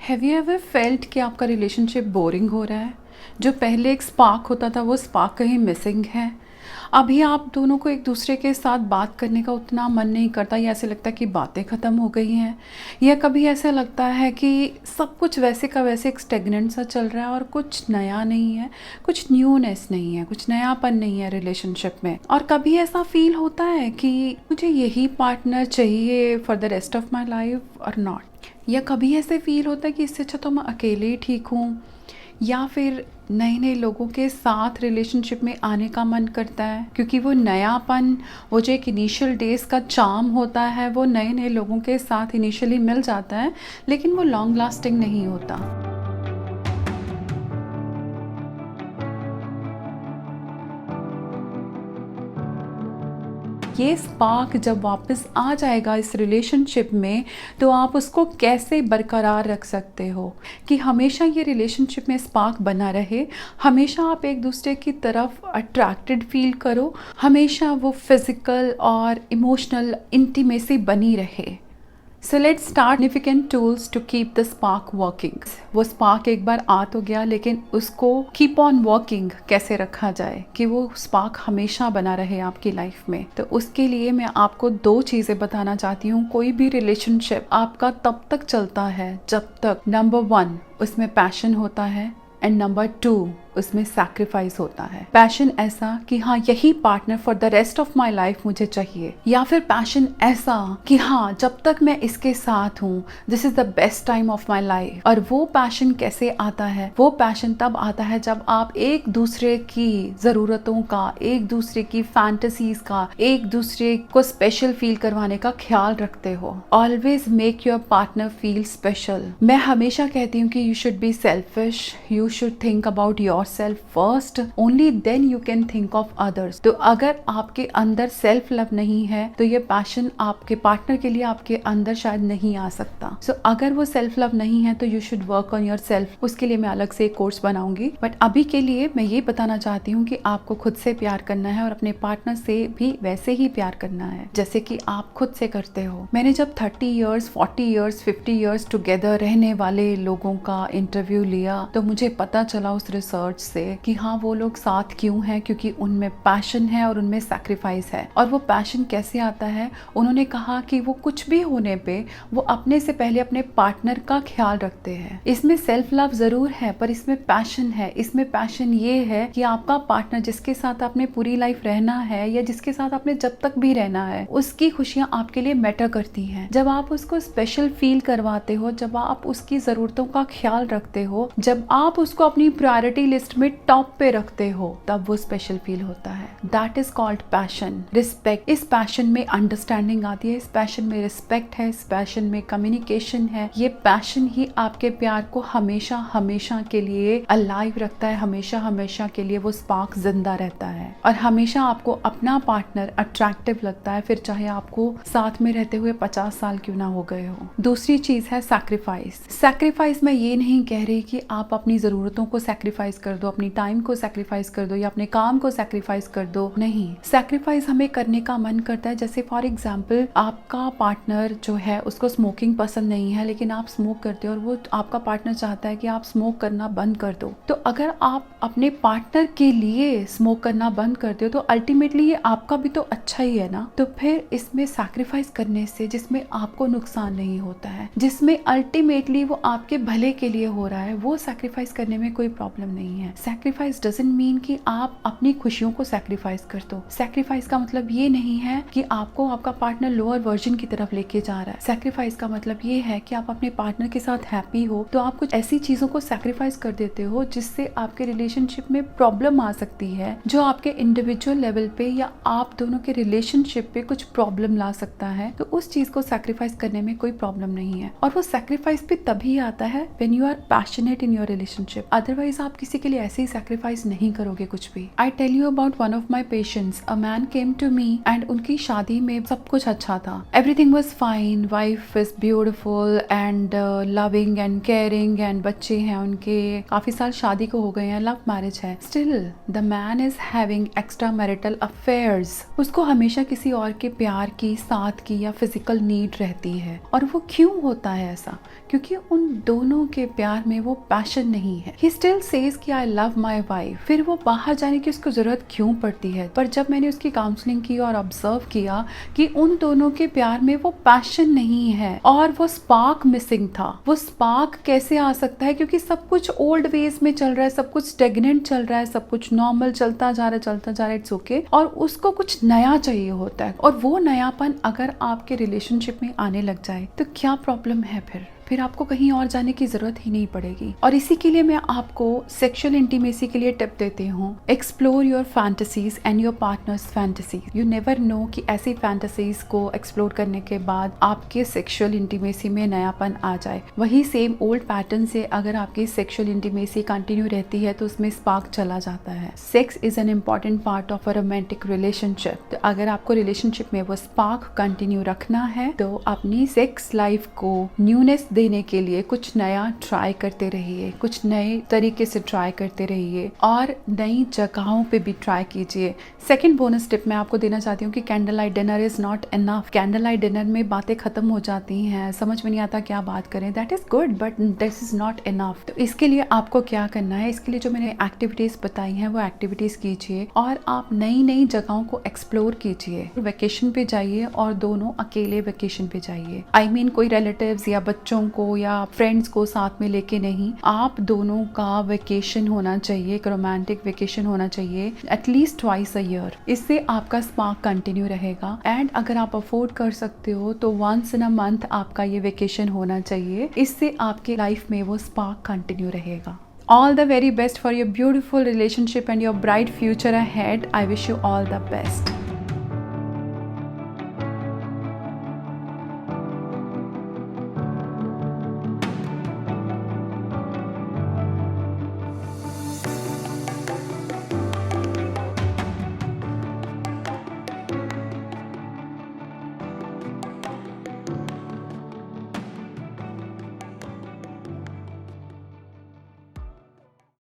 Have you ever felt कि आपका relationship boring हो रहा है? जो पहले एक स्पार्क होता था वो स्पार्क कहीं मिसिंग है। अभी आप दोनों को एक दूसरे के साथ बात करने का उतना मन नहीं करता, या ऐसे लगता है कि बातें ख़त्म हो गई हैं, या कभी ऐसा लगता है कि सब कुछ वैसे का वैसे एक स्टेगनेंट सा चल रहा है और कुछ नया नहीं है, कुछ न्यूनेस नहीं है, कुछ नयापन नहीं है रिलेशनशिप में। और कभी ऐसा फील होता है कि मुझे यही पार्टनर चाहिए for the rest of my life और नॉट, या कभी ऐसे फील होता है कि इससे अच्छा तो मैं अकेले ही ठीक हूँ, या फिर नए नए लोगों के साथ रिलेशनशिप में आने का मन करता है क्योंकि वो नयापन, वो जो एक इनिशियल डेज का चार्म होता है वो नए नए लोगों के साथ इनिशियली मिल जाता है, लेकिन वो लॉन्ग लास्टिंग नहीं होता। ये स्पार्क जब वापस आ जाएगा इस रिलेशनशिप में, तो आप उसको कैसे बरकरार रख सकते हो कि हमेशा ये रिलेशनशिप में स्पार्क बना रहे, हमेशा आप एक दूसरे की तरफ अट्रैक्टेड फील करो, हमेशा वो फिज़िकल और इमोशनल इंटीमेसी बनी रहे। So let's start significant tools to keep the spark working. वो स्पार्क एक बार आ तो गया, लेकिन उसको कीप ऑन वर्किंग कैसे रखा जाए कि वो स्पार्क हमेशा बना रहे आपकी लाइफ में। तो उसके लिए मैं आपको 2 चीज़ें बताना चाहती हूँ। कोई भी रिलेशनशिप आपका तब तक चलता है जब तक नंबर 1 उसमें पैशन होता है, एंड नंबर 2 उसमें सैक्रिफाइस होता है। पैशन ऐसा कि हाँ यही partner for the rest of my life मुझे चाहिए, या फिर पैशन ऐसा कि हाँ जब तक मैं इसके साथ हूँ this is the best time of my life. और वो पैशन कैसे आता है? वो पैशन तब आता है जब आप एक दूसरे की ज़रूरतों का, एक दूसरे की फैंटेसीज का, एक दूसरे को स्पेशल फील करवाने का ख्याल रखते हो। Always make your partner feel special. मैं हमेशा कहती हूँ कि you should be selfish, you should think about yourself first, only then you can think of others। तो अगर आपके अंदर सेल्फ लव नहीं है तो ये पैशन आपके पार्टनर के लिए आपके अंदर शायद नहीं आ सकता। सो अगर वो सेल्फ लव नहीं है तो you should work on your self. उसके लिए मैं अलग से एक कोर्स बनाऊंगी, बट अभी के लिए मैं ये बताना चाहती हूँ कि आपको खुद से प्यार करना है और अपने पार्टनर से भी वैसे ही प्यार करना है जैसे कि आप खुद से करते हो। मैंने जब 30 years, 40 years, 50 years टुगेदर रहने वाले लोगों का इंटरव्यू लिया तो मुझे पता चला उस रिसर्च से कि हाँ वो लोग साथ क्यों हैं, क्योंकि उनमें पैशन है और उनमें सैक्रिफाइस है। और वो पैशन कैसे आता है? उन्होंने कहा कि वो कुछ भी होने पे वो अपने से पहले अपने पार्टनर का ख्याल रखते हैं। इसमें सेल्फ लव जरूर है पर इसमें पैशन है। इसमें पैशन ये है कि आपका पार्टनर जिसके साथ आपने पूरी लाइफ रहना है या जिसके साथ आपने जब तक भी रहना है उसकी खुशियां आपके लिए मैटर करती हैं। जब आप उसको स्पेशल फील करवाते हो, जब आप उसकी जरूरतों का ख्याल रखते हो, जब आप उसको अपनी प्रायोरिटी लिस्ट में टॉप पे रखते हो, तब वो स्पेशल फील होता है। That is called passion. Respect. इस पैशन में अंडरस्टैंडिंग आती है, इस पैशन में रिस्पेक्ट है, इस पैशन में कम्युनिकेशन है। ये पैशन ही आपके प्यार को हमेशा हमेशा के लिए अलाइव रखता है, हमेशा हमेशा के लिए वो स्पार्क जिंदा रहता है और हमेशा आपको अपना पार्टनर अट्रैक्टिव लगता है, फिर चाहे आपको साथ में रहते हुए 50 साल क्यों ना हो गए हो। दूसरी चीज है सैक्रिफाइस। सैक्रिफाइस मैं ये नहीं कह रही कि आप अपनी जरूरतों को सैक्रिफाइस कर दो, अपनी टाइम को सैक्रिफाइस कर दो या अपने काम को सैक्रिफाइस कर दो। नहीं, सैक्रिफाइस हमें करने का मन करता है। जैसे फॉर एग्जांपल आपका पार्टनर जो है उसको स्मोकिंग पसंद नहीं है, लेकिन आप स्मोक करते हो और वो आपका पार्टनर चाहता है कि आप स्मोक करना बंद कर दो। तो अगर आप अपने पार्टनर के लिए स्मोक करना बंद करते हो तो अल्टीमेटली ये आपका भी तो अच्छा ही है ना। तो फिर इसमें सैक्रिफाइस करने से, जिसमें आपको नुकसान नहीं होता है, जिसमें अल्टीमेटली वो आपके भले के लिए हो रहा है, वो सैक्रिफाइस करने में कोई प्रॉब्लम नहीं है। सैक्रिफाइस डजंट मीन कि आप अपनी खुशियों को सैक्रिफाइस कर दो। सैक्रिफाइस का मतलब ये नहीं है कि आपको आपका पार्टनर लोअर वर्जन की तरफ लेके जा रहा है। सैक्रिफाइस का मतलब ये है कि आप अपने पार्टनर के साथ हैप्पी हो तो आप कुछ ऐसी चीजों को सैक्रिफाइस कर देते हो जिससे आपके रिलेशनशिप में प्रॉब्लम आ सकती है, जो आपके इंडिविजुअल लेवल पे या आप दोनों के रिलेशनशिप पे कुछ प्रॉब्लम ला सकता है। तो उस चीज को सैक्रिफाइस करने में कोई प्रॉब्लम नहीं है। और वो सैक्रिफाइस भी तभी आता है when you are passionate in your relationship. Otherwise आप किसी के लिए ऐसे ही सेक्रीफाइस नहीं करोगे कुछ भी। I tell you about one of my patients, a man came to me and उनकी शादी में सब कुछ अच्छा था, everything was fine, wife is beautiful and loving and caring and बच्चे हैं उनके, काफी साल शादी को हो गए हैं, लव मैरिज है। Still the man is having extra marital affairs. उसको हमेशा किसी और के प्यार की, साथ की या फिजिकल नीड रहती है। और वो क्यों होता है ऐसा? क्योंकि उन दोनों के प्यार में वो पैशन नहीं है। ही स्टिल सेज कि आई लव माई वाइफ। फिर वो बाहर जाने की उसको जरूरत क्यों पड़ती है? पर जब मैंने उसकी काउंसलिंग की और ऑब्जर्व किया कि उन दोनों के प्यार में वो पैशन नहीं है और वो स्पार्क मिसिंग था। वो स्पार्क कैसे आ सकता है? क्योंकि सब कुछ ओल्ड वेज में चल रहा है, सब कुछ स्टेगनेंट चल रहा है, सब कुछ नॉर्मल चलता जा रहा है, इट्स ओके। और उसको कुछ नया चाहिए होता है, और वो नयापन अगर आपके रिलेशनशिप में आने लग जाए तो क्या प्रॉब्लम है? फिर आपको कहीं और जाने की जरूरत ही नहीं पड़ेगी। और इसी के लिए मैं आपको सेक्सुअल इंटीमेसी के लिए टिप देती हूँ, explore your fantasies and your partners fantasies. You never know कि ऐसी फैंटेसीज को एक्सप्लोर करने के बाद आपके सेक्सुअल इंटीमेसी में नयापन आ जाए। वही सेम ओल्ड पैटर्न से अगर आपकी सेक्सुअल इंटीमेसी कंटिन्यू रहती है तो उसमें स्पार्क चला जाता है। Sex is an important part of a romantic relationship. तो अगर आपको रिलेशनशिप में वो स्पार्क कंटिन्यू रखना है तो अपनी सेक्स लाइफ को न्यूनेस देने के लिए कुछ नया ट्राई करते रहिए, कुछ नए तरीके से ट्राई करते रहिए और नई जगहों पे भी ट्राई कीजिए। सेकंड बोनस टिप मैं आपको देना चाहती हूँ कि candle light dinner is not enough. Candle light dinner में बातें खत्म हो जाती हैं, समझ में नहीं आता क्या बात करें। That is good but this is not enough. तो इसके लिए आपको क्या करना है? इसके लिए जो मैंने एक्टिविटीज बताई हैं वो एक्टिविटीज कीजिए और आप नई नई जगहों को एक्सप्लोर कीजिए। वेकेशन पे जाइए और दोनों अकेले वेकेशन पे जाइए। आई मीन कोई रिलेटिव्स या बच्चों को या फ्रेंड्स को साथ में लेके नहीं, आप दोनों का वेकेशन होना चाहिए, एक रोमांटिक वेकेशन होना चाहिए एटलीस्ट ट्वाइस अ ईयर। इससे आपका स्पार्क कंटिन्यू रहेगा। एंड अगर आप अफोर्ड कर सकते हो तो वंस इन अ मंथ आपका ये वेकेशन होना चाहिए। इससे आपके लाइफ में वो स्पार्क कंटिन्यू रहेगा। All the very best for your beautiful relationship and your bright future ahead. I wish you all the best.